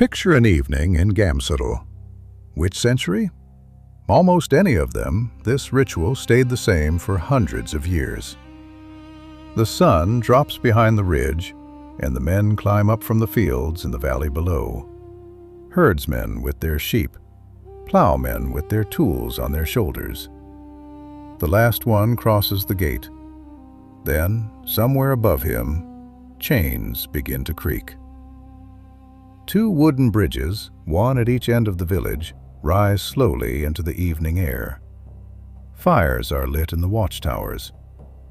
Picture an evening in Gamsutl. Which century? Almost any of them. This ritual stayed the same for hundreds of years. The sun drops behind the ridge, and the men climb up from the fields in the valley below. Herdsmen with their sheep, plowmen with their tools on their shoulders. The last one crosses the gate. Then, somewhere above him, chains begin to creak. Two wooden bridges, one at each end of the village, rise slowly into the evening air. Fires are lit in the watchtowers,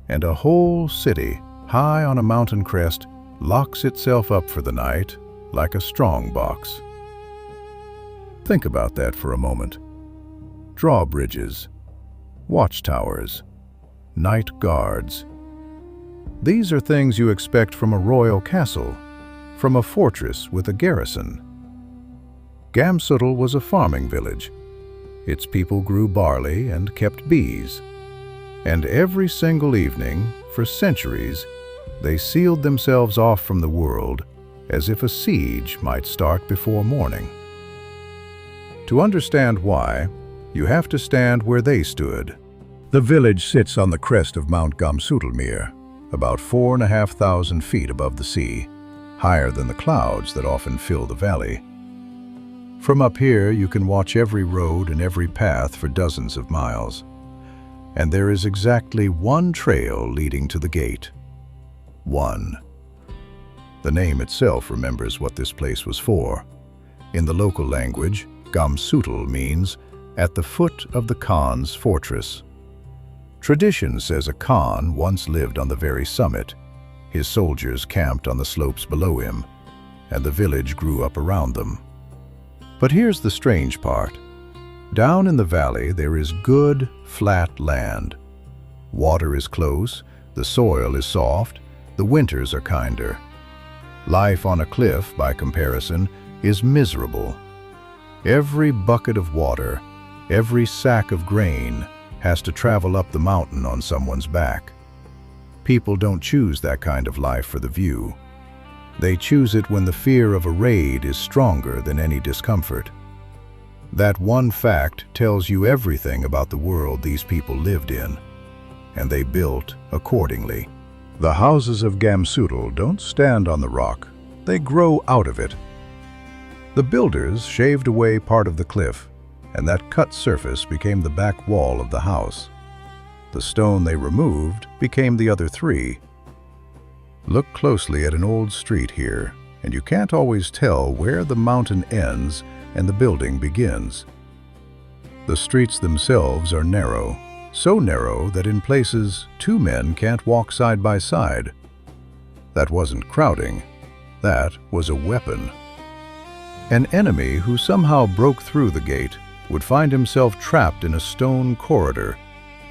and a whole city, high on a mountain crest, locks itself up for the night like a strong box. Think about that for a moment. Drawbridges, watchtowers, night guards. These are things you expect from a royal castle, from a fortress with a garrison. Gamsutl was a farming village. Its people grew barley and kept bees. And every single evening, for centuries, they sealed themselves off from the world as if a siege might start before morning. To understand why, you have to stand where they stood. The village sits on the crest of Mount Gamsutl, about 4,500 feet above the sea, higher than the clouds that often fill the valley. From up here, you can watch every road and every path for dozens of miles. And there is exactly one trail leading to the gate. One. The name itself remembers what this place was for. In the local language, Gamsutl means at the foot of the Khan's fortress. Tradition says a Khan once lived on the very summit. His soldiers camped on the slopes below him, and the village grew up around them. But here's the strange part. Down in the valley there is good, flat land. Water is close, the soil is soft, the winters are kinder. Life on a cliff, by comparison, is miserable. Every bucket of water, every sack of grain has to travel up the mountain on someone's back. People don't choose that kind of life for the view. They choose it when the fear of a raid is stronger than any discomfort. That one fact tells you everything about the world these people lived in, and they built accordingly. The houses of Gamsutl don't stand on the rock, they grow out of it. The builders shaved away part of the cliff, and that cut surface became the back wall of the house. The stone they removed became the other three. Look closely at an old street here, and you can't always tell where the mountain ends and the building begins. The streets themselves are narrow, so narrow that in places two men can't walk side by side. That wasn't crowding, that was a weapon. An enemy who somehow broke through the gate would find himself trapped in a stone corridor,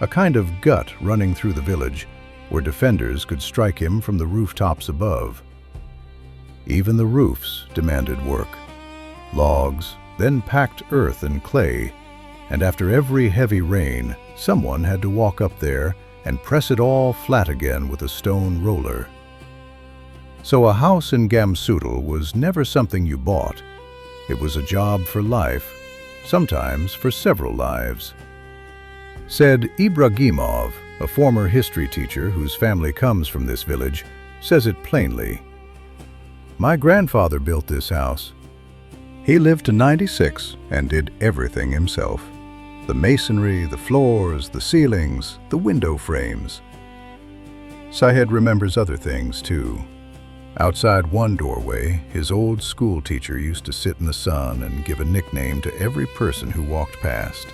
a kind of gut running through the village, where defenders could strike him from the rooftops above. Even the roofs demanded work. Logs, then packed earth and clay, and after every heavy rain, someone had to walk up there and press it all flat again with a stone roller. So a house in Gamsutl was never something you bought. It was a job for life, sometimes for several lives. Said Ibragimov, a former history teacher whose family comes from this village, says it plainly. My grandfather built this house. He lived to 96 and did everything himself. The masonry, the floors, the ceilings, the window frames. Sahed remembers other things too. Outside one doorway, his old school teacher used to sit in the sun and give a nickname to every person who walked past.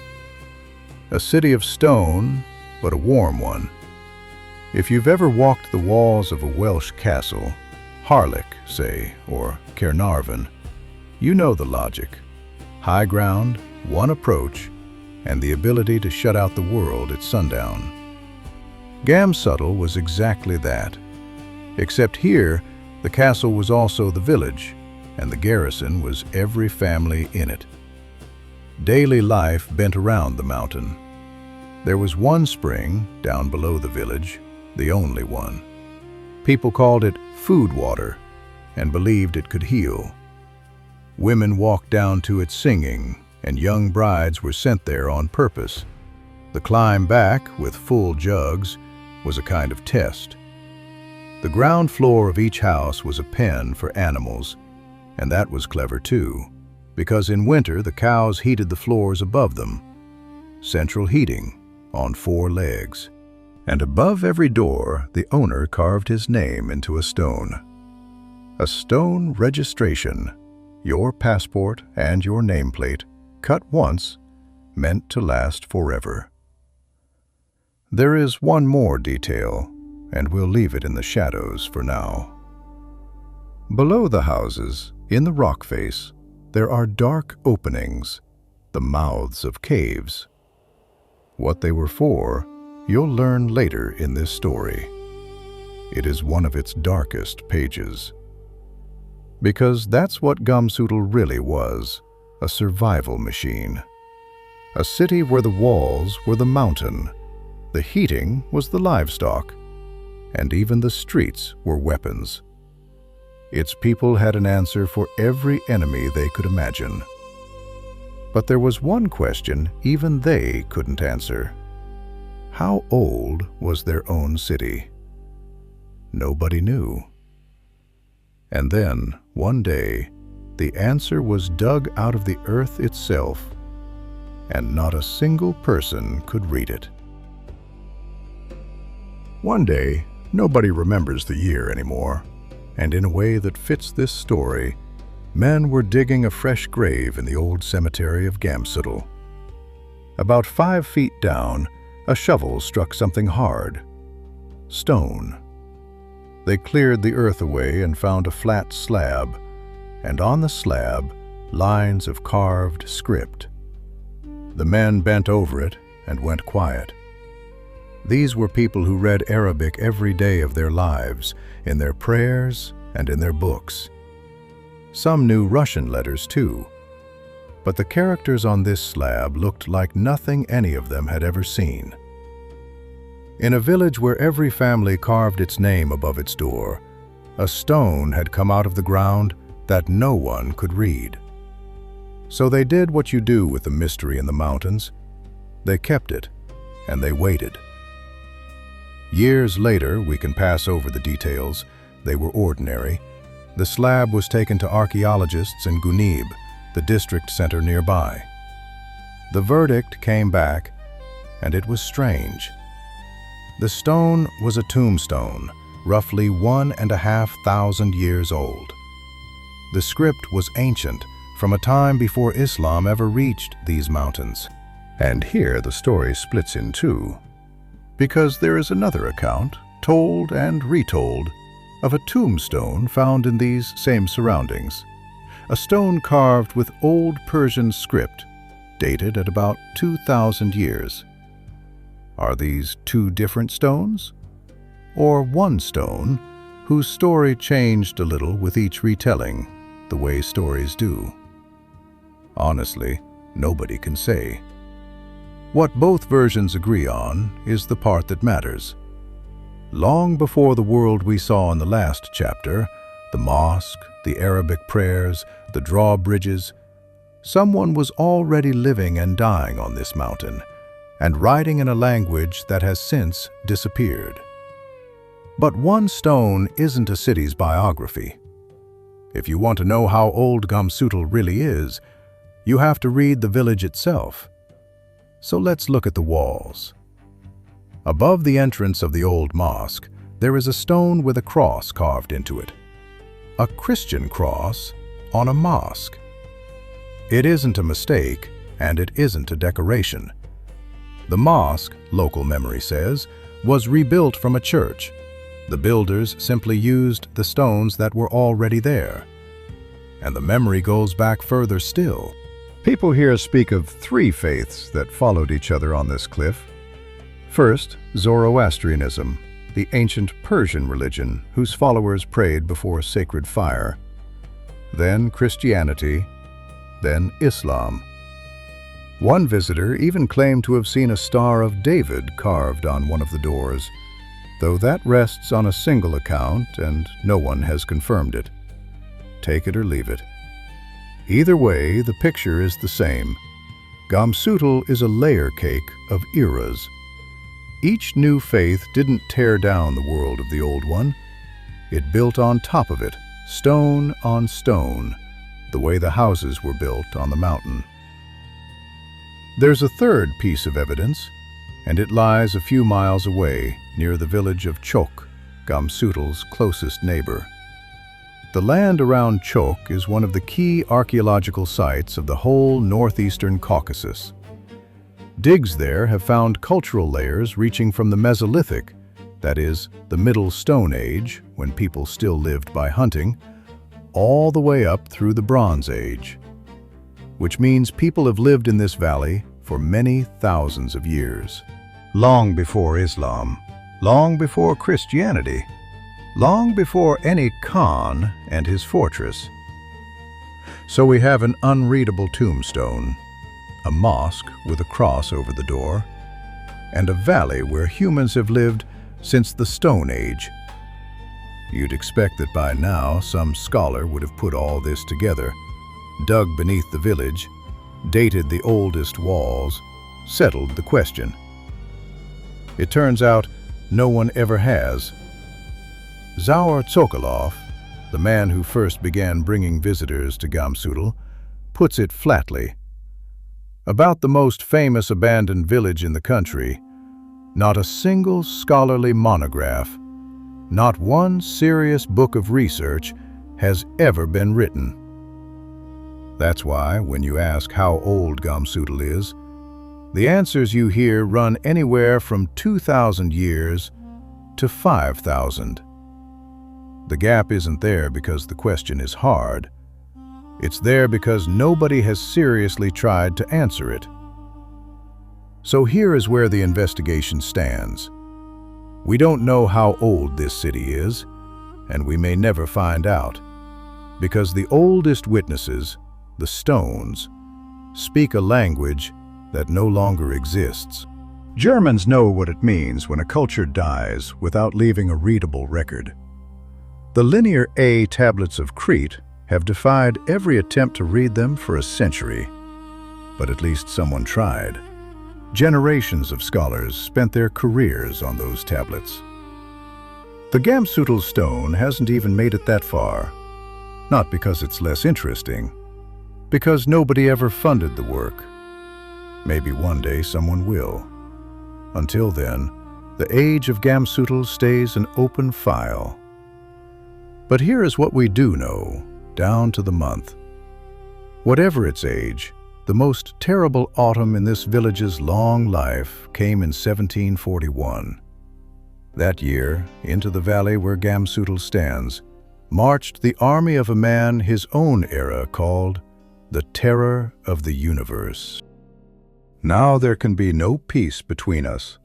A city of stone, but a warm one. If you've ever walked the walls of a Welsh castle, Harlech, say, or Caernarvon, you know the logic. High ground, one approach, and the ability to shut out the world at sundown. Gamsutl was exactly that. Except here, the castle was also the village, and the garrison was every family in it. Daily life bent around the mountain. There was one spring down below the village, the only one. People called it food water and believed it could heal. Women walked down to it singing, and young brides were sent there on purpose. The climb back, with full jugs, was a kind of test. The ground floor of each house was a pen for animals, and that was clever too, because in winter the cows heated the floors above them. Central heating, on 4 legs. And above every door, the owner carved his name into a stone. A stone registration, your passport and your nameplate, cut once, meant to last forever. There is one more detail, and we'll leave it in the shadows for now. Below the houses, in the rock face, there are dark openings, the mouths of caves. What they were for, you'll learn later in this story. It is one of its darkest pages. Because that's what Gamsutl really was, a survival machine. A city where the walls were the mountain, the heating was the livestock, and even the streets were weapons. Its people had an answer for every enemy they could imagine. But there was one question even they couldn't answer. How old was their own city? Nobody knew. And then, one day, the answer was dug out of the earth itself, and not a single person could read it. One day, nobody remembers the year anymore, and in a way that fits this story, men were digging a fresh grave in the old cemetery of Gamsutl. About 5 feet down, a shovel struck something hard. Stone. They cleared the earth away and found a flat slab, and on the slab, lines of carved script. The men bent over it and went quiet. These were people who read Arabic every day of their lives, in their prayers and in their books. Some knew Russian letters too, but the characters on this slab looked like nothing any of them had ever seen. In a village where every family carved its name above its door, a stone had come out of the ground that no one could read. So they did what you do with the mystery in the mountains. They kept it, and they waited. Years later, we can pass over the details. They were ordinary. The slab was taken to archaeologists in Gunib, the district center nearby. The verdict came back, and it was strange. The stone was a tombstone, roughly 1,500 years old. The script was ancient, from a time before Islam ever reached these mountains. And here the story splits in two, because there is another account, told and retold, of a tombstone found in these same surroundings. A stone carved with old Persian script, dated at about 2,000 years. Are these two different stones? Or one stone, whose story changed a little with each retelling, the way stories do? Honestly, nobody can say. What both versions agree on is the part that matters. Long before the world we saw in the last chapter, the mosque, the Arabic prayers, the drawbridges, someone was already living and dying on this mountain, and writing in a language that has since disappeared. But one stone isn't a city's biography. If you want to know how old Gamsutl really is, you have to read the village itself. So let's look at the walls. Above the entrance of the old mosque, there is a stone with a cross carved into it. A Christian cross on a mosque. It isn't a mistake, and it isn't a decoration. The mosque, local memory says, was rebuilt from a church. The builders simply used the stones that were already there. And the memory goes back further still. People here speak of 3 faiths that followed each other on this cliff. First, Zoroastrianism, the ancient Persian religion whose followers prayed before sacred fire. Then Christianity, then Islam. One visitor even claimed to have seen a Star of David carved on one of the doors, though that rests on a single account and no one has confirmed it. Take it or leave it. Either way, the picture is the same. Gamsutl is a layer cake of eras. Each new faith didn't tear down the world of the old one. It built on top of it, stone on stone, the way the houses were built on the mountain. There's a third piece of evidence, and it lies a few miles away near the village of Chok, Gamsutl's closest neighbor. The land around Chok is one of the key archaeological sites of the whole northeastern Caucasus. Digs there have found cultural layers reaching from the Mesolithic, that is, the Middle Stone Age, when people still lived by hunting, all the way up through the Bronze Age, which means people have lived in this valley for many thousands of years. Long before Islam, long before Christianity, long before any Khan and his fortress. So we have an unreadable tombstone, a mosque with a cross over the door, and a valley where humans have lived since the Stone Age. You'd expect that by now some scholar would have put all this together, dug beneath the village, dated the oldest walls, settled the question. It turns out no one ever has. Zaur Tsokolov, the man who first began bringing visitors to Gamsutl, puts it flatly. About the most famous abandoned village in the country, not a single scholarly monograph, not one serious book of research has ever been written. That's why, when you ask how old Gamsutl is, the answers you hear run anywhere from 2,000 years to 5,000. The gap isn't there because the question is hard. It's there because nobody has seriously tried to answer it. So here is where the investigation stands. We don't know how old this city is, and we may never find out, because the oldest witnesses, the stones, speak a language that no longer exists. Germans know what it means when a culture dies without leaving a readable record. The linear A tablets of Crete have defied every attempt to read them for a century, but at least someone tried. Generations of scholars spent their careers on those tablets. The Gamsutl stone hasn't even made it that far, not because it's less interesting, because nobody ever funded the work. Maybe one day someone will. Until then, the age of Gamsutl stays an open file. But here is what we do know, down to the month. Whatever its age, the most terrible autumn in this village's long life came in 1741. That year, into the valley where Gamsutl stands, marched the army of a man his own era called the Terror of the Universe. Now there can be no peace between us.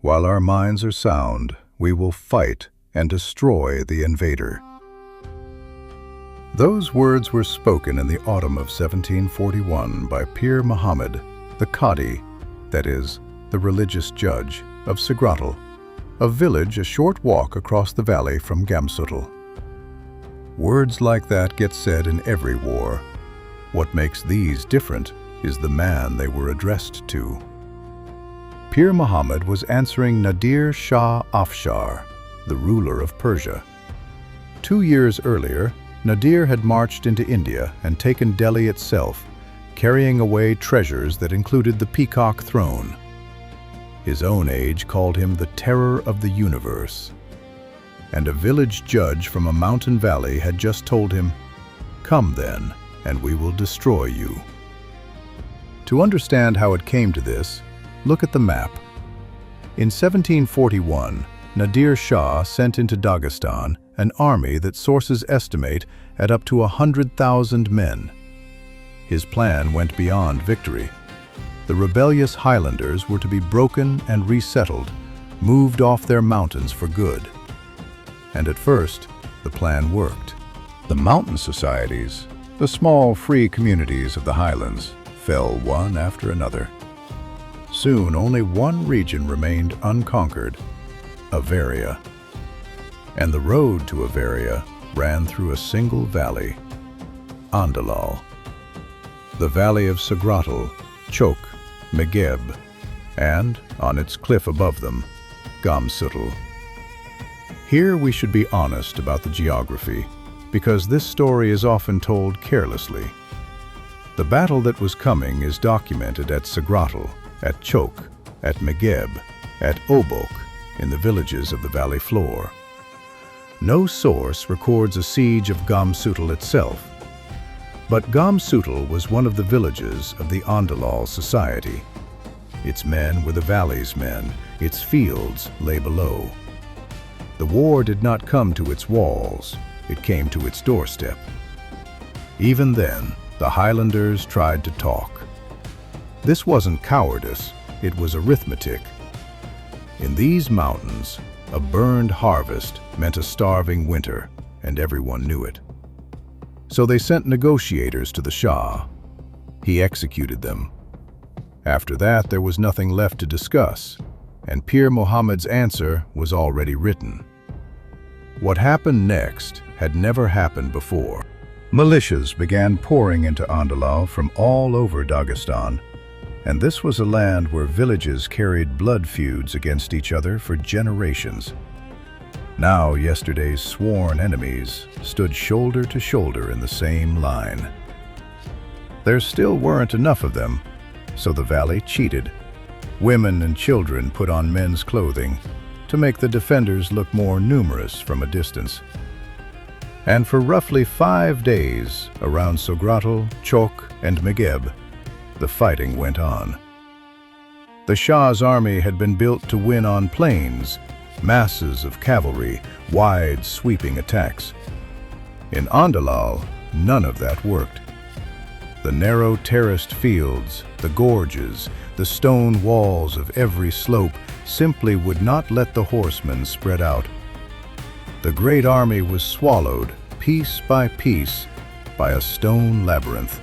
While our minds are sound, we will fight and destroy the invader. Those words were spoken in the autumn of 1741 by Pir Muhammad, the Qadi, that is, the religious judge, of Sigratl, a village a short walk across the valley from Gamsutl. Words like that get said in every war. What makes these different is the man they were addressed to. Pir Muhammad was answering Nadir Shah Afshar, the ruler of Persia. 2 years earlier, Nadir had marched into India and taken Delhi itself, carrying away treasures that included the peacock throne. His own age called him the Terror of the Universe. And a village judge from a mountain valley had just told him, "Come then, and we will destroy you." To understand how it came to this, look at the map. In 1741, Nadir Shah sent into Dagestan an army that sources estimate at up to 100,000 men. His plan went beyond victory. The rebellious Highlanders were to be broken and resettled, moved off their mountains for good. And at first, the plan worked. The mountain societies, the small free communities of the highlands, fell one after another. Soon only one region remained unconquered, Avaria. And the road to Avaria ran through a single valley, Andalal. the valley of Sagratl, Chok, Megeb, and, on its cliff above them, Gamsutl. Here we should be honest about the geography, because this story is often told carelessly. The battle that was coming is documented at Sagratl, at Chok, at Megeb, at Obok, in the villages of the valley floor. No source records a siege of Gamsutl itself, but Gamsutl was one of the villages of the Andalal society. Its men were the valley's men, its fields lay below. The war did not come to its walls, it came to its doorstep. Even then, the Highlanders tried to talk. This wasn't cowardice, it was arithmetic. In these mountains, a burned harvest meant a starving winter, and everyone knew it. So they sent negotiators to the Shah. He executed them. After that, there was nothing left to discuss, and Pir Muhammad's answer was already written. What happened next had never happened before. Militias began pouring into Andalal from all over Dagestan, and this was a land where villages carried blood feuds against each other for generations. Now yesterday's sworn enemies stood shoulder to shoulder in the same line. There still weren't enough of them, so the valley cheated. Women and children put on men's clothing to make the defenders look more numerous from a distance. And for roughly 5 days around Sagratl, Chok, and Megeb, the fighting went on. The Shah's army had been built to win on plains, masses of cavalry, wide sweeping attacks. In Andalal, none of that worked. The narrow terraced fields, the gorges, the stone walls of every slope simply would not let the horsemen spread out. The great army was swallowed, piece by piece, by a stone labyrinth.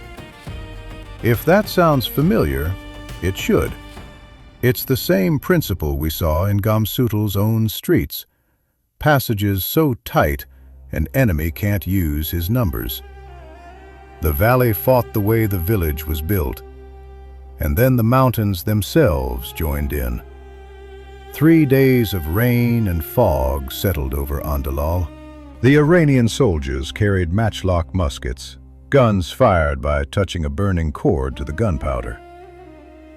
If that sounds familiar, it should. It's the same principle we saw in Gamsutl's own streets. Passages so tight, an enemy can't use his numbers. The valley fought the way the village was built, and then the mountains themselves joined in. 3 days of rain and fog settled over Andalal. The Iranian soldiers carried matchlock muskets, guns fired by touching a burning cord to the gunpowder.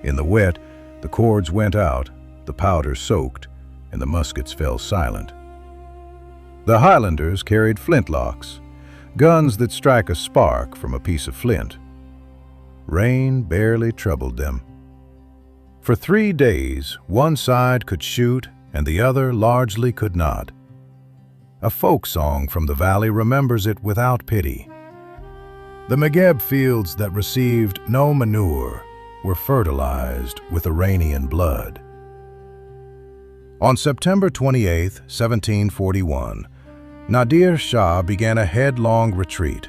In the wet, the cords went out, the powder soaked, and the muskets fell silent. The Highlanders carried flintlocks, guns that strike a spark from a piece of flint. Rain barely troubled them. For 3 days, one side could shoot and the other largely could not. A folk song from the valley remembers it without pity. The Megeb fields that received no manure were fertilized with Iranian blood. On September 28, 1741, Nadir Shah began a headlong retreat.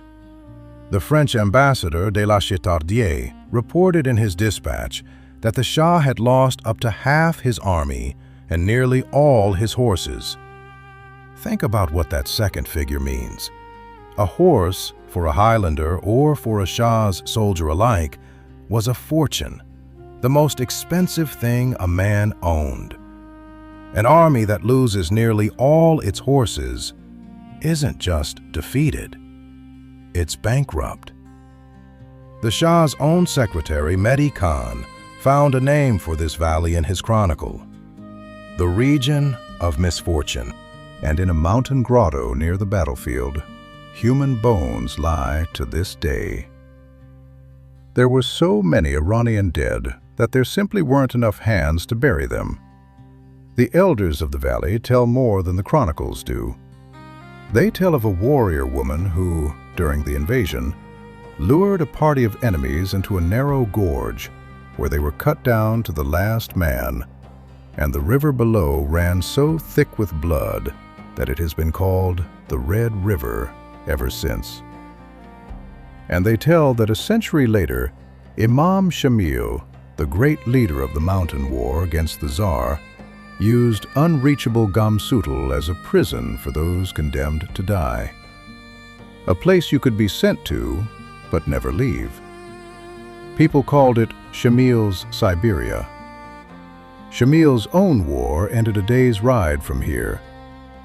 The French ambassador de la Chitardier reported in his dispatch that the Shah had lost up to half his army and nearly all his horses. Think about what that second figure means. A horse, for a Highlander or for a Shah's soldier alike, was a fortune, the most expensive thing a man owned. An army that loses nearly all its horses isn't just defeated, it's bankrupt. The Shah's own secretary, Mehdi Khan, found a name for this valley in his chronicle: the region of misfortune. And in a mountain grotto near the battlefield, human bones lie to this day. There were so many Iranian dead that there simply weren't enough hands to bury them. The elders of the valley tell more than the chronicles do. They tell of a warrior woman who, during the invasion, lured a party of enemies into a narrow gorge where they were cut down to the last man, and the river below ran so thick with blood that it has been called the Red River ever since. And they tell that a century later, Imam Shamil, the great leader of the mountain war against the Tsar, used unreachable Gamsutl as a prison for those condemned to die. A place you could be sent to, but never leave. People called it Shamil's Siberia. Shamil's own war ended a day's ride from here.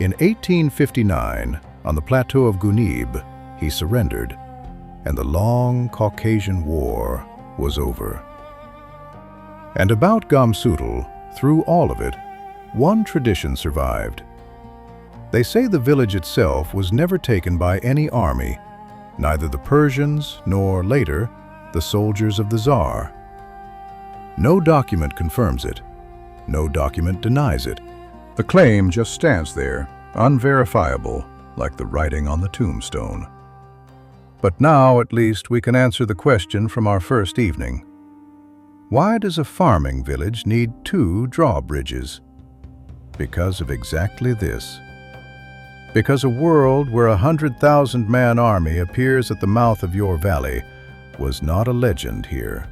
In 1859, on the plateau of Gunib, he surrendered, and the long Caucasian War was over. And about Gamsutl, through all of it, one tradition survived. They say the village itself was never taken by any army, neither the Persians nor, later, the soldiers of the Tsar. No document confirms it. No document denies it. The claim just stands there, unverifiable, like the writing on the tombstone. But now, at least, we can answer the question from our first evening. Why does a farming village need 2 drawbridges? Because of exactly this. Because a world where a 100,000-man army appears at the mouth of your valley was not a legend here.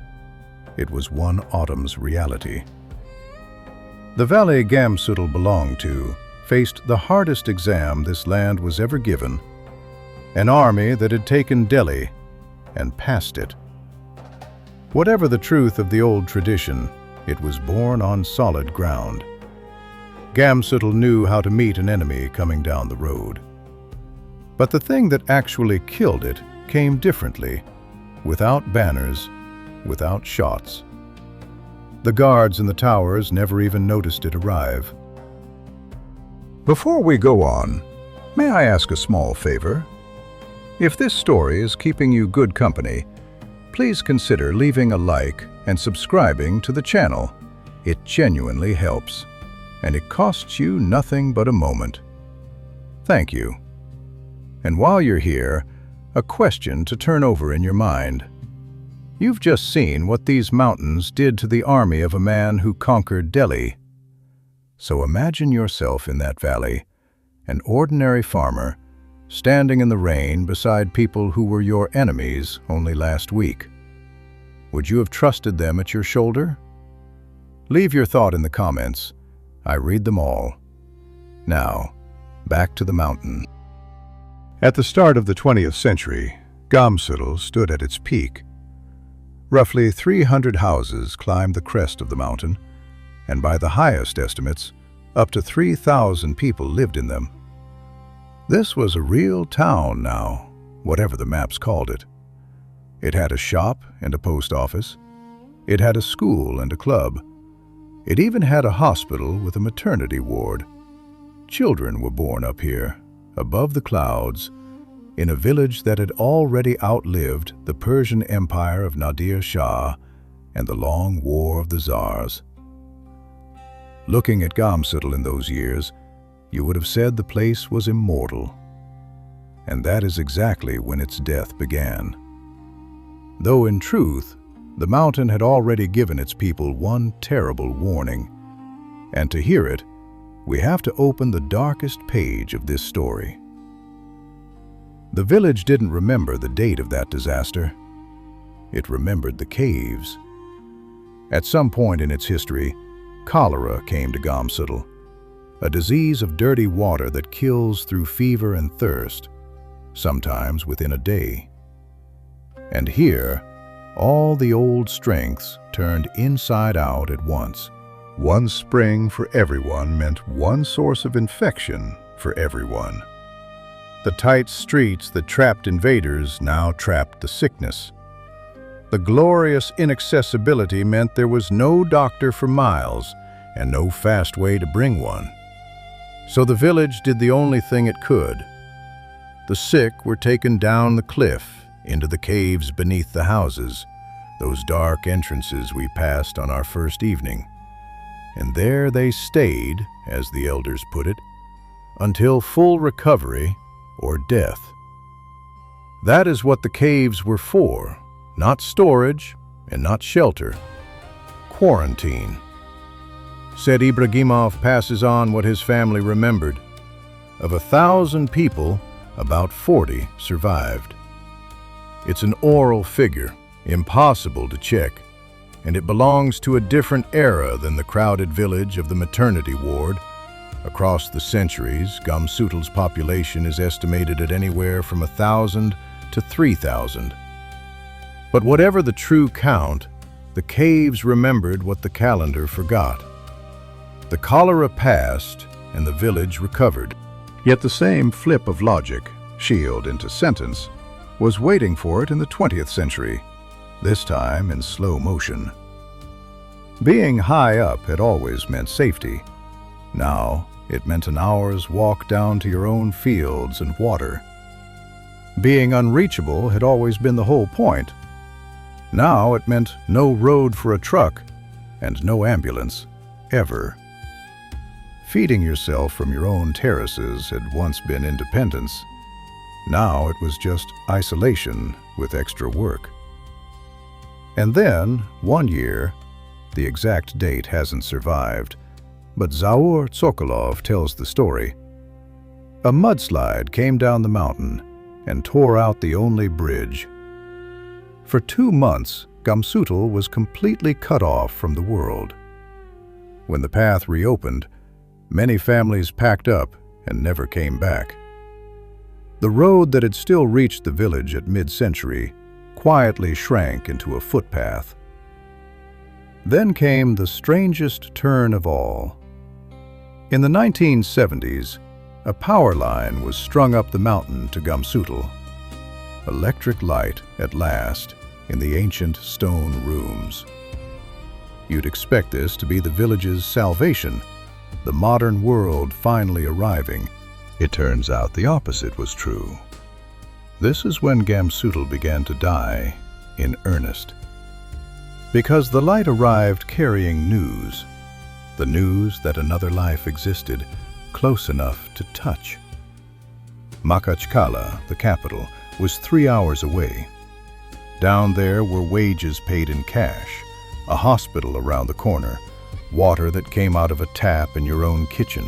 It was one autumn's reality. The valley Gamsutl belonged to faced the hardest exam this land was ever given, an army that had taken Delhi and passed it. Whatever the truth of the old tradition, it was born on solid ground. Gamsutl knew how to meet an enemy coming down the road. But the thing that actually killed it came differently, without banners, without shots. The guards in the towers never even noticed it arrive. Before we go on, may I ask a small favor? If this story is keeping you good company, please consider leaving a like and subscribing to the channel. It genuinely helps, and it costs you nothing but a moment. Thank you. And while you're here, a question to turn over in your mind. You've just seen what these mountains did to the army of a man who conquered Delhi. So imagine yourself in that valley, an ordinary farmer, standing in the rain beside people who were your enemies only last week. Would you have trusted them at your shoulder? Leave your thought in the comments. I read them all. Now, back to the mountain. At the start of the 20th century, Gamsutl stood at its peak. Roughly 300 houses climbed the crest of the mountain, and by the highest estimates, up to 3,000 people lived in them. This was a real town now, whatever the maps called it. It had a shop and a post office. It had a school and a club. It even had a hospital with a maternity ward. Children were born up here, above the clouds, in a village that had already outlived the Persian Empire of Nadir Shah and the long war of the Tsars. Looking at Gamsutl in those years, you would have said the place was immortal. And that is exactly when its death began. Though in truth, the mountain had already given its people one terrible warning. And to hear it, we have to open the darkest page of this story. The village didn't remember the date of that disaster. It remembered the caves. At some point in its history, cholera came to Gamsutl, a disease of dirty water that kills through fever and thirst, sometimes within a day. And here, all the old strengths turned inside out at once. One spring for everyone meant one source of infection for everyone. The tight streets that trapped invaders now trapped the sickness. The glorious inaccessibility meant there was no doctor for miles and no fast way to bring one. So the village did the only thing it could. The sick were taken down the cliff into the caves beneath the houses, those dark entrances we passed on our first evening. And there they stayed, as the elders put it, until full recovery or death. That is what the caves were for, not storage and not shelter. Quarantine. Said Ibragimov passes on what his family remembered. Of 1,000 people, about 40 survived. It's an oral figure, impossible to check, and it belongs to a different era than the crowded village of the maternity ward. Across the centuries, Gamsutl's population is estimated at anywhere from 1,000 to 3,000. But whatever the true count, the caves remembered what the calendar forgot. The cholera passed, and the village recovered. Yet the same flip of logic, shield into sentence, was waiting for it in the 20th century, this time in slow motion. Being high up had always meant safety. Now it meant an hour's walk down to your own fields and water. Being unreachable had always been the whole point. Now it meant no road for a truck and no ambulance, ever. Feeding yourself from your own terraces had once been independence. Now it was just isolation with extra work. And then, one year, the exact date hasn't survived, but Zaur Tsokolov tells the story. A mudslide came down the mountain and tore out the only bridge. For 2 months, Gamsutl was completely cut off from the world. When the path reopened, many families packed up and never came back. The road that had still reached the village at mid-century quietly shrank into a footpath. Then came the strangest turn of all. In the 1970s, a power line was strung up the mountain to Gamsutl. Electric light, at last, in the ancient stone rooms. You'd expect this to be the village's salvation, the modern world finally arriving. It turns out the opposite was true. This is when Gamsutl began to die in earnest. Because the light arrived carrying news, the news that another life existed close enough to touch. Makachkala, the capital, was 3 hours away. Down there were wages paid in cash, a hospital around the corner, water that came out of a tap in your own kitchen.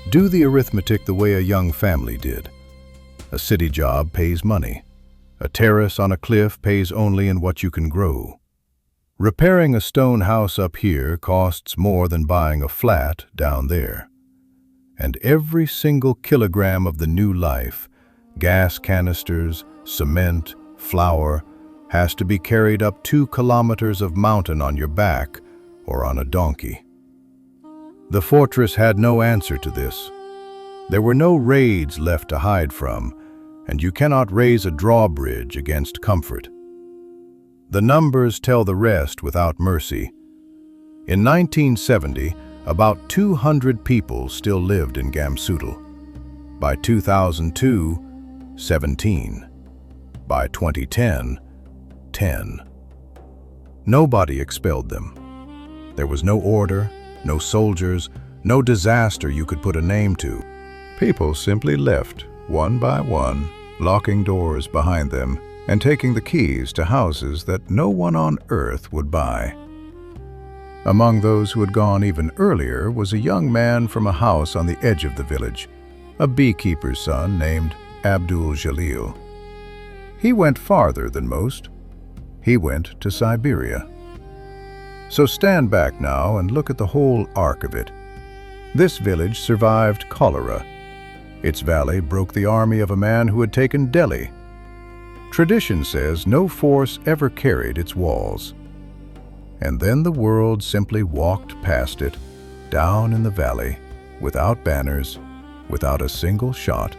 Do the arithmetic the way a young family did. A city job pays money. A terrace on a cliff pays only in what you can grow. Repairing a stone house up here costs more than buying a flat down there. And every single kilogram of the new life, gas canisters, cement, flour, has to be carried up 2 kilometers of mountain on your back or on a donkey. The fortress had no answer to this. There were no raids left to hide from, and you cannot raise a drawbridge against comfort. The numbers tell the rest without mercy. In 1970, about 200 people still lived in Gamsutl. By 2002, 17. By 2010, 10. Nobody expelled them. There was no order, no soldiers, no disaster you could put a name to. People simply left, one by one, locking doors behind them and taking the keys to houses that no one on earth would buy. Among those who had gone even earlier was a young man from a house on the edge of the village, a beekeeper's son named Abdul Jalil. He went farther than most. He went to Siberia. So stand back now and look at the whole arc of it. This village survived cholera. Its valley broke the army of a man who had taken Delhi. Tradition says no force ever carried its walls. And then the world simply walked past it, down in the valley, without banners, without a single shot,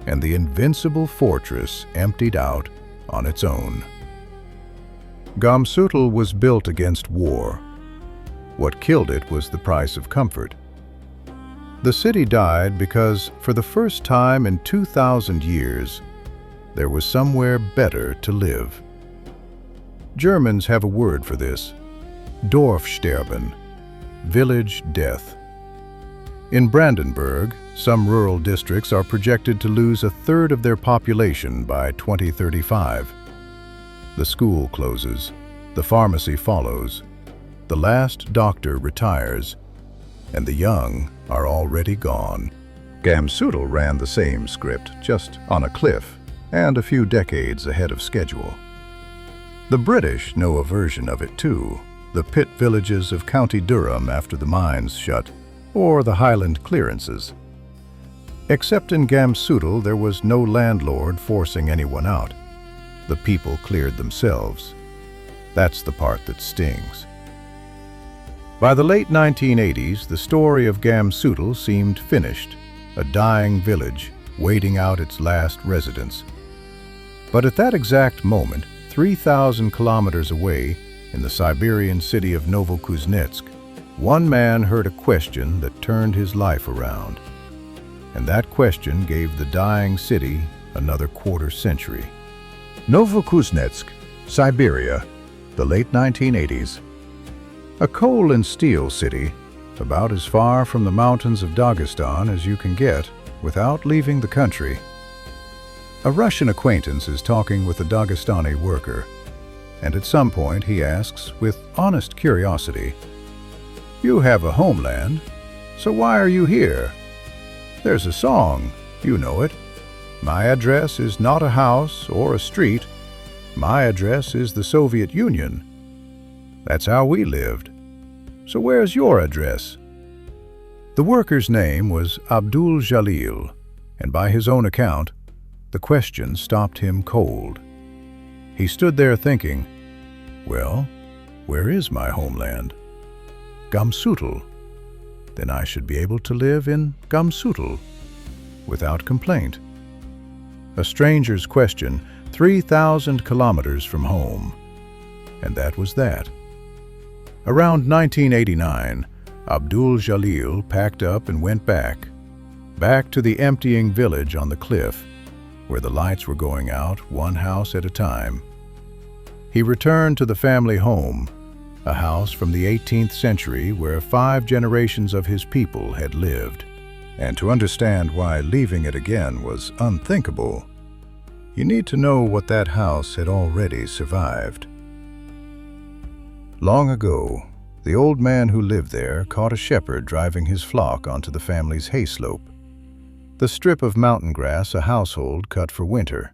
and the invincible fortress emptied out on its own. Gamsutl was built against war. What killed it was the price of comfort. The city died because, for the first time in 2,000 years, there was somewhere better to live. Germans have a word for this: Dorfsterben, village death. In Brandenburg, some rural districts are projected to lose 1/3 of their population by 2035. The school closes, the pharmacy follows, the last doctor retires, and the young are already gone. Gamsutl ran the same script, just on a cliff, and a few decades ahead of schedule. The British know a version of it too, the pit villages of County Durham after the mines shut, or the Highland clearances. Except in Gamsutl, there was no landlord forcing anyone out. the people cleared themselves. That's the part that stings. By the late 1980s, the story of Gamsutl seemed finished, a dying village waiting out its last residents. But at that exact moment, 3,000 kilometers away, in the Siberian city of Novokuznetsk, one man heard a question that turned his life around. And that question gave the dying city another quarter century. Novokuznetsk, Siberia, the late 1980s. A coal and steel city, about as far from the mountains of Dagestan as you can get without leaving the country. A Russian acquaintance is talking with a Dagestani worker, and at some point he asks, with honest curiosity, "You have a homeland, so why are you here? There's a song, you know it. My address is not a house or a street. My address is the Soviet Union. That's how we lived. So where's your address?" The worker's name was Abdul Jalil, and by his own account, the question stopped him cold. He stood there thinking, well, where is my homeland? Gamsutl. Then I should be able to live in Gamsutl without complaint. A stranger's question, 3,000 kilometers from home. And that was that. Around 1989, Abdul Jalil packed up and went back to the emptying village on the cliff, where the lights were going out one house at a time. He returned to the family home, a house from the 18th century where 5 generations of his people had lived. And to understand why leaving it again was unthinkable, you need to know what that house had already survived. Long ago, the old man who lived there caught a shepherd driving his flock onto the family's hay slope, the strip of mountain grass a household cut for winter.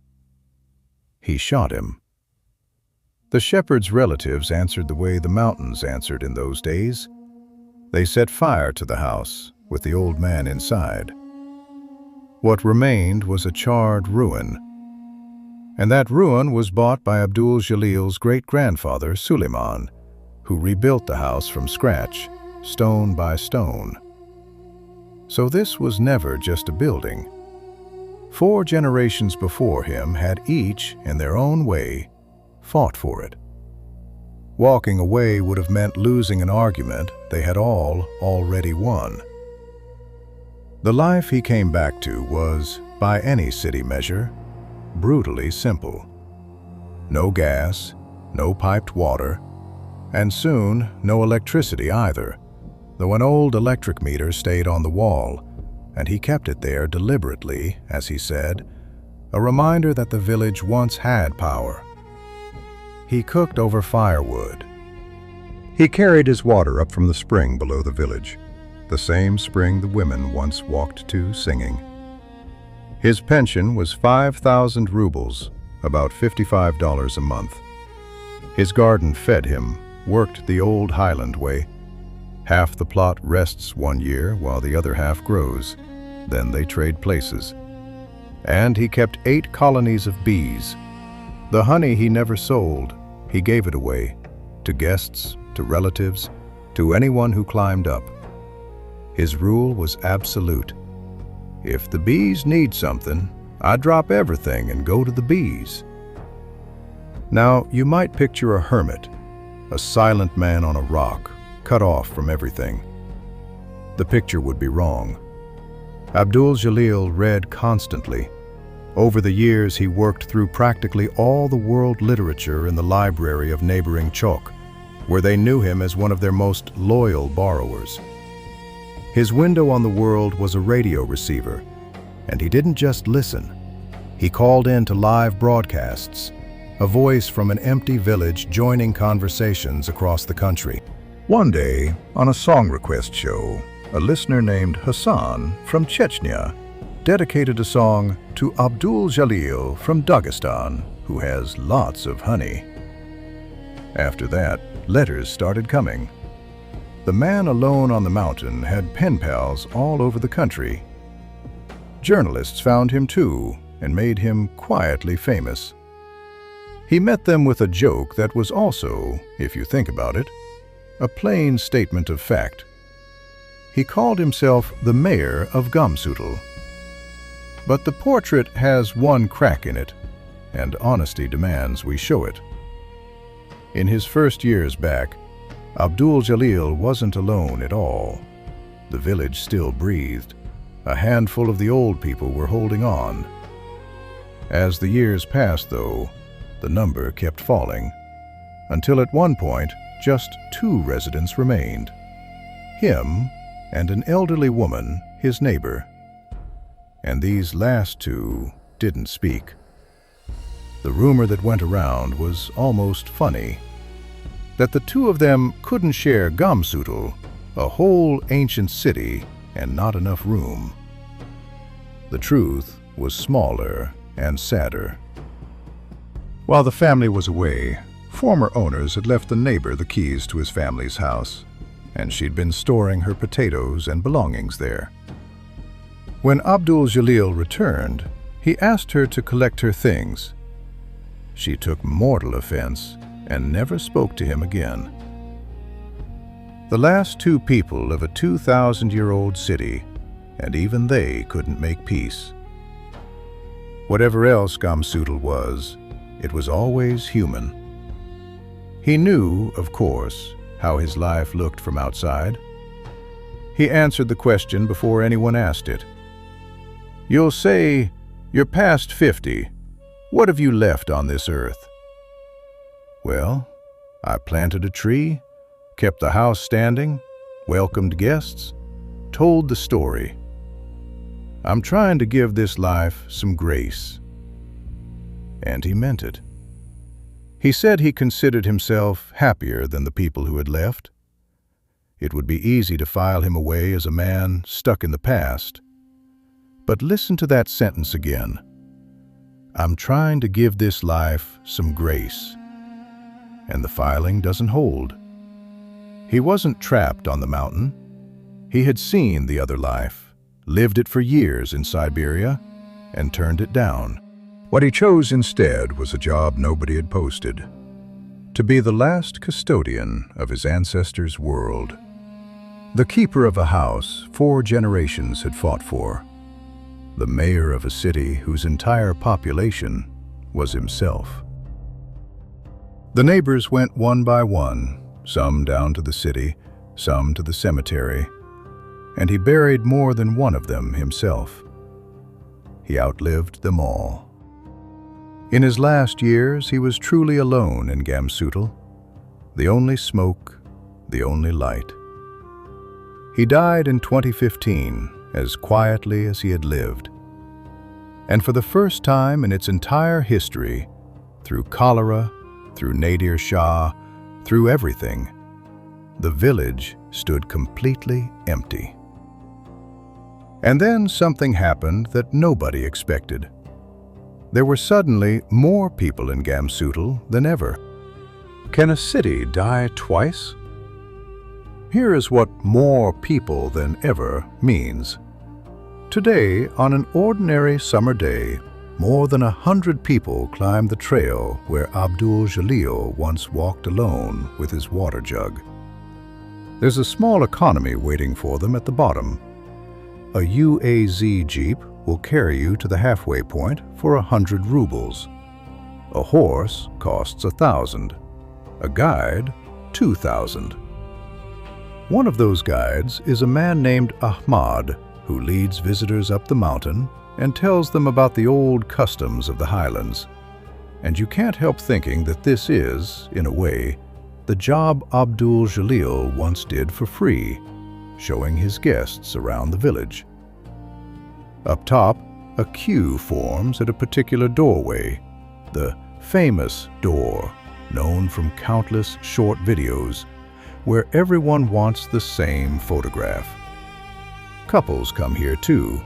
He shot him. The shepherd's relatives answered the way the mountains answered in those days. They set fire to the house, with the old man inside. What remained was a charred ruin, and that ruin was bought by Abdul Jalil's great-grandfather, Suleiman, who rebuilt the house from scratch, stone by stone. So this was never just a building. 4 generations before him had each, in their own way, fought for it. Walking away would have meant losing an argument they had all already won. The life he came back to was, by any city measure, brutally simple. No gas, no piped water, and soon no electricity either, though an old electric meter stayed on the wall, and he kept it there deliberately, as he said, a reminder that the village once had power. He cooked over firewood. He carried his water up from the spring below the village, the same spring the women once walked to singing. His pension was 5,000 rubles, about $55 a month. His garden fed him, worked the old Highland way. Half the plot rests one year while the other half grows. Then they trade places. And he kept 8 colonies of bees. The honey he never sold, he gave it away, to guests, to relatives, to anyone who climbed up. His rule was absolute. If the bees need something, I drop everything and go to the bees. Now, you might picture a hermit, a silent man on a rock, cut off from everything. The picture would be wrong. Abdul Jalil read constantly. Over the years, he worked through practically all the world literature in the library of neighboring Chok, where they knew him as one of their most loyal borrowers. His window on the world was a radio receiver, and he didn't just listen. He called in to live broadcasts, a voice from an empty village joining conversations across the country. One day, on a song request show, a listener named Hassan from Chechnya dedicated a song to Abdul Jalil from Dagestan, who has lots of honey. After that, letters started coming. The man alone on the mountain had pen pals all over the country. Journalists found him too and made him quietly famous. He met them with a joke that was also, if you think about it, a plain statement of fact. He called himself the mayor of Gamsutl. But the portrait has one crack in it, and honesty demands we show it. In his first years back, Abdul Jalil wasn't alone at all. The village still breathed. A handful of the old people were holding on. As the years passed, though, the number kept falling, until at one point just 2 residents remained. Him and an elderly woman, his neighbor. And these last 2 didn't speak. The rumor that went around was almost funny, that the 2 of them couldn't share Gamsutl, a whole ancient city and not enough room. The truth was smaller and sadder. While the family was away, former owners had left the neighbor the keys to his family's house, and she'd been storing her potatoes and belongings there. When Abdul Jalil returned, he asked her to collect her things. She took mortal offense and never spoke to him again. The last 2 people of a 2,000-year-old city, and even they couldn't make peace. Whatever else Gamsutl was, it was always human. He knew, of course, how his life looked from outside. He answered the question before anyone asked it. You'll say, you're past 50. What have you left on this earth? Well, I planted a tree, kept the house standing, welcomed guests, told the story. I'm trying to give this life some grace. And he meant it. He said he considered himself happier than the people who had left. It would be easy to file him away as a man stuck in the past. But listen to that sentence again. I'm trying to give this life some grace. And the filing doesn't hold. He wasn't trapped on the mountain. He had seen the other life, lived it for years in Siberia, and turned it down. What he chose instead was a job nobody had posted. To be the last custodian of his ancestors' world. The keeper of a house 4 generations had fought for. The mayor of a city whose entire population was himself. The neighbors went one by one, some down to the city, some to the cemetery, and he buried more than one of them himself. He outlived them all. In his last years, he was truly alone in Gamsutl, the only smoke, the only light. He died in 2015, as quietly as he had lived. And for the first time in its entire history, through cholera, through Nadir Shah, through everything, the village stood completely empty. And then something happened that nobody expected. There were suddenly more people in Gamsutl than ever. Can a city die twice? Here is what more people than ever means. Today, on an ordinary summer day, more than 100 people climbed the trail where Abdul Jalil once walked alone with his water jug. There's a small economy waiting for them at the bottom. A UAZ Jeep will carry you to the halfway point for 100 rubles. A horse costs 1,000. A guide, 2,000. One of those guides is a man named Ahmad, who leads visitors up the mountain and tells them about the old customs of the highlands. And you can't help thinking that this is, in a way, the job Abdul Jalil once did for free, showing his guests around the village. Up top, a queue forms at a particular doorway, the famous door, known from countless short videos, where everyone wants the same photograph. Couples come here too.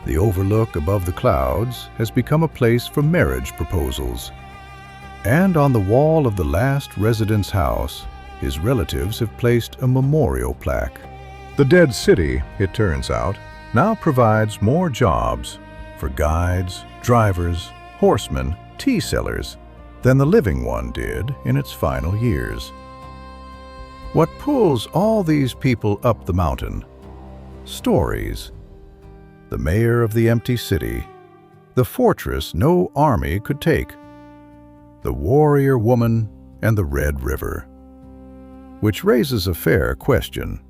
The overlook above the clouds has become a place for marriage proposals. And on the wall of the last resident's house, his relatives have placed a memorial plaque. The dead city, it turns out, now provides more jobs for guides, drivers, horsemen, tea sellers, than the living one did in its final years. What pulls all these people up the mountain? Stories. The mayor of the empty city, the fortress no army could take, the warrior woman, and the Red River. Which raises a fair question.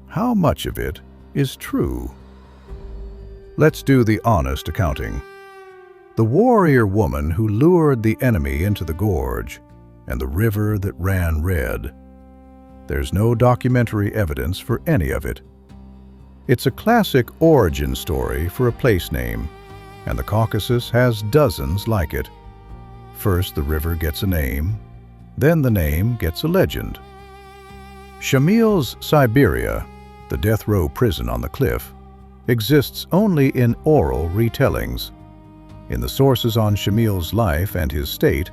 How much of it is true? Let's do the honest accounting. The warrior woman who lured the enemy into the gorge, and the river that ran red. There's no documentary evidence for any of it. It's a classic origin story for a place name, and the Caucasus has dozens like it. First the river gets a name, then the name gets a legend. Shamil's Siberia, the death row prison on the cliff, exists only in oral retellings. In the sources on Shamil's life and his state,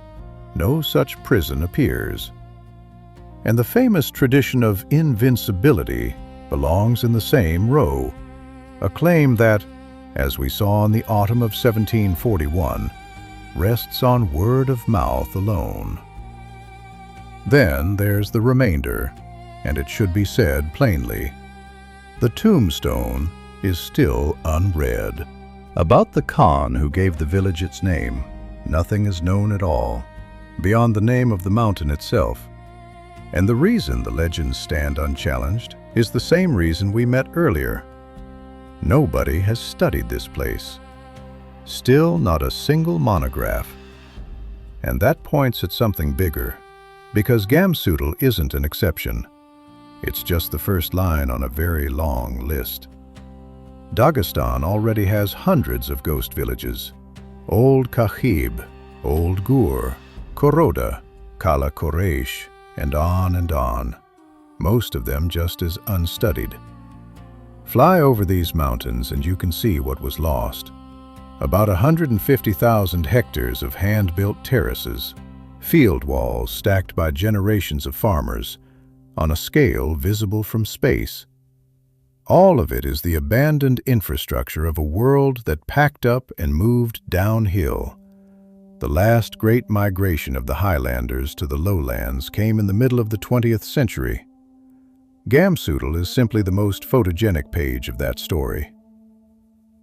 no such prison appears. And the famous tradition of invincibility belongs in the same row, a claim that, as we saw in the autumn of 1741, rests on word of mouth alone. Then there's the remainder, and it should be said plainly. The tombstone is still unread. About the Khan who gave the village its name, nothing is known at all, beyond the name of the mountain itself. And the reason the legends stand unchallenged is the same reason we met earlier. Nobody has studied this place. Still not a single monograph. And that points at something bigger, because Gamsutl isn't an exception. It's just the first line on a very long list. Dagestan already has hundreds of ghost villages. Old Kahib, Old Gur, Koroda, Kala Koresh, and on, most of them just as unstudied. Fly over these mountains and you can see what was lost. About 150,000 hectares of hand-built terraces, field walls stacked by generations of farmers, on a scale visible from space. All of it is the abandoned infrastructure of a world that packed up and moved downhill. The last great migration of the highlanders to the lowlands came in the middle of the 20th century. Gamsutl is simply the most photogenic page of that story.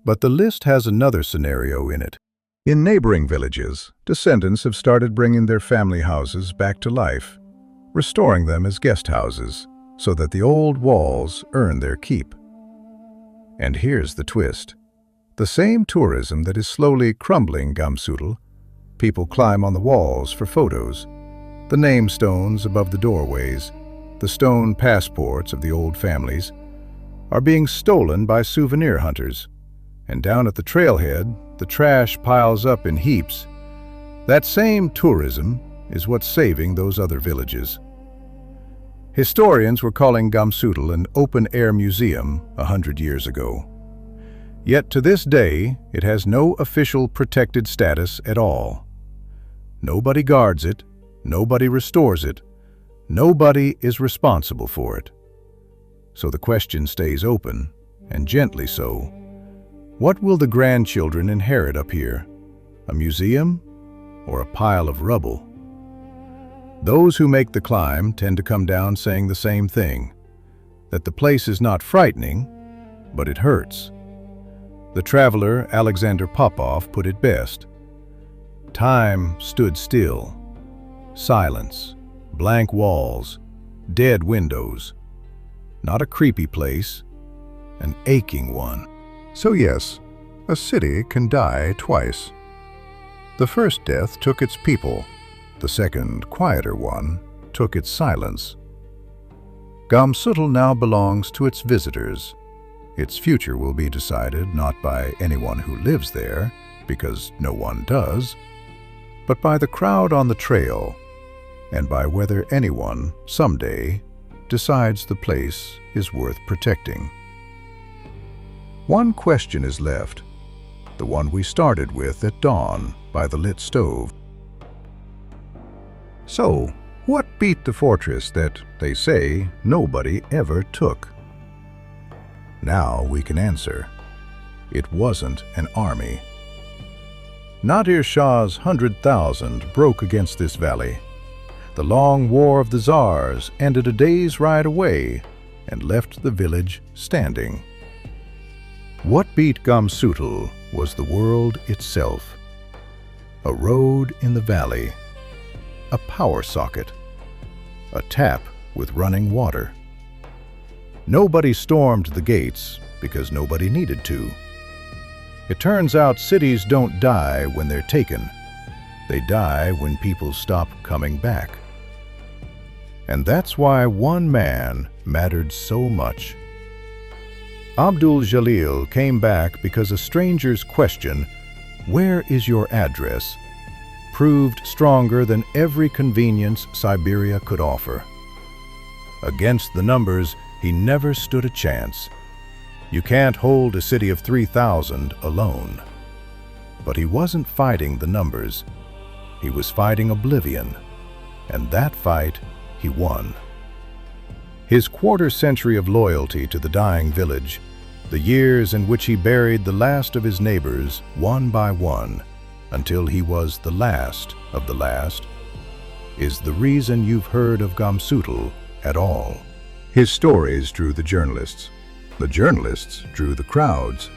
But the list has another scenario in it. In neighboring villages, descendants have started bringing their family houses back to life, restoring them as guest houses, so that the old walls earn their keep. And here's the twist. The same tourism that is slowly crumbling Gamsutl, people climb on the walls for photos, the name stones above the doorways, the stone passports of the old families, are being stolen by souvenir hunters. And down at the trailhead, the trash piles up in heaps. That same tourism is what's saving those other villages. Historians were calling Gamsutl an open-air museum 100 years ago. Yet to this day, it has no official protected status at all. Nobody guards it, nobody restores it, nobody is responsible for it. So the question stays open, and gently so. What will the grandchildren inherit up here? A museum or a pile of rubble? Those who make the climb tend to come down saying the same thing, that the place is not frightening, but it hurts. The traveler Alexander Popov put it best. Time stood still. Silence, blank walls, dead windows. Not a creepy place, an aching one. So yes, a city can die twice. The first death took its people. The second, quieter one, took its silence. Gamsutl now belongs to its visitors. Its future will be decided not by anyone who lives there, because no one does, but by the crowd on the trail, and by whether anyone, someday, decides the place is worth protecting. One question is left, the one we started with at dawn by the lit stove. So, what beat the fortress that, they say, nobody ever took? Now we can answer. It wasn't an army. Nadir Shah's 100,000 broke against this valley. The long war of the Tsars ended a day's ride away and left the village standing. What beat Gamsutl was the world itself. A road in the valley, a power socket, a tap with running water. Nobody stormed the gates because nobody needed to. It turns out cities don't die when they're taken. They die when people stop coming back. And that's why one man mattered so much. Abdul Jalil came back because a stranger's question, "Where is your address?" proved stronger than every convenience Siberia could offer. Against the numbers, he never stood a chance. You can't hold a city of 3,000 alone. But he wasn't fighting the numbers. He was fighting oblivion. And that fight, he won. His quarter-century of loyalty to the dying village, the years in which he buried the last of his neighbors one by one until he was the last of the last, is the reason you've heard of Gamsutl at all. His stories drew the journalists drew the crowds.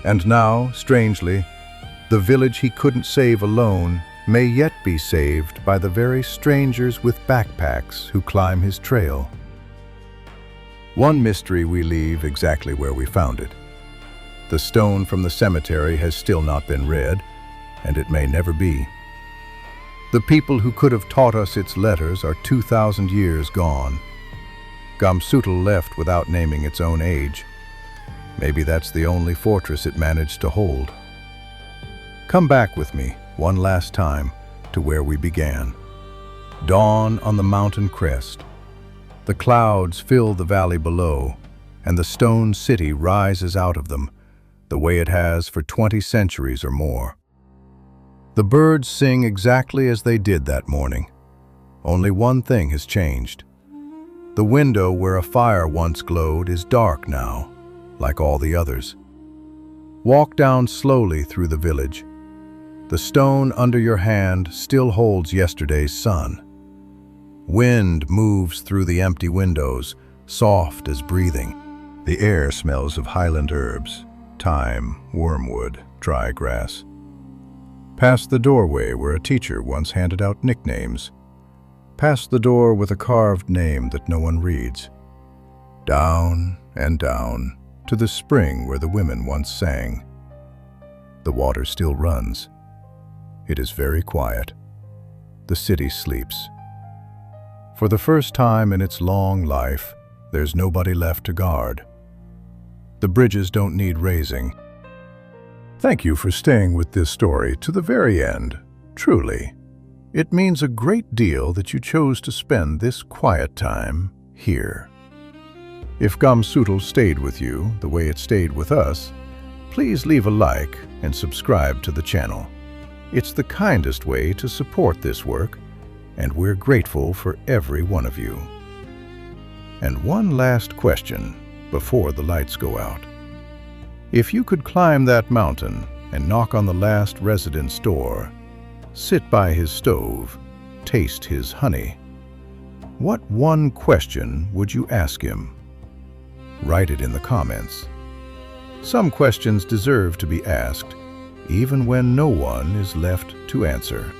And now, strangely, the village he couldn't save alone may yet be saved by the very strangers with backpacks who climb his trail. One mystery we leave exactly where we found it. The stone from the cemetery has still not been read, and it may never be. The people who could have taught us its letters are 2,000 years gone. Gamsutl left without naming its own age. Maybe that's the only fortress it managed to hold. Come back with me, one last time, to where we began. Dawn on the mountain crest. The clouds fill the valley below, and the stone city rises out of them, the way it has for 20 centuries or more. The birds sing exactly as they did that morning. Only one thing has changed. The window where a fire once glowed is dark now, like all the others. Walk down slowly through the village. The stone under your hand still holds yesterday's sun. Wind moves through the empty windows, soft as breathing. The air smells of highland herbs, thyme, wormwood, dry grass. Past the doorway where a teacher once handed out nicknames. Past the door with a carved name that no one reads. Down and down to the spring where the women once sang. The water still runs. It is very quiet. The city sleeps. For the first time in its long life, there's nobody left to guard. The bridges don't need raising. Thank you for staying with this story to the very end, truly. It means a great deal that you chose to spend this quiet time here. If Gamsutl stayed with you the way it stayed with us, please leave a like and subscribe to the channel. It's the kindest way to support this work, and we're grateful for every one of you. And one last question before the lights go out. If you could climb that mountain and knock on the last resident's door, sit by his stove, taste his honey, what one question would you ask him? Write it in the comments. Some questions deserve to be asked, even when no one is left to answer.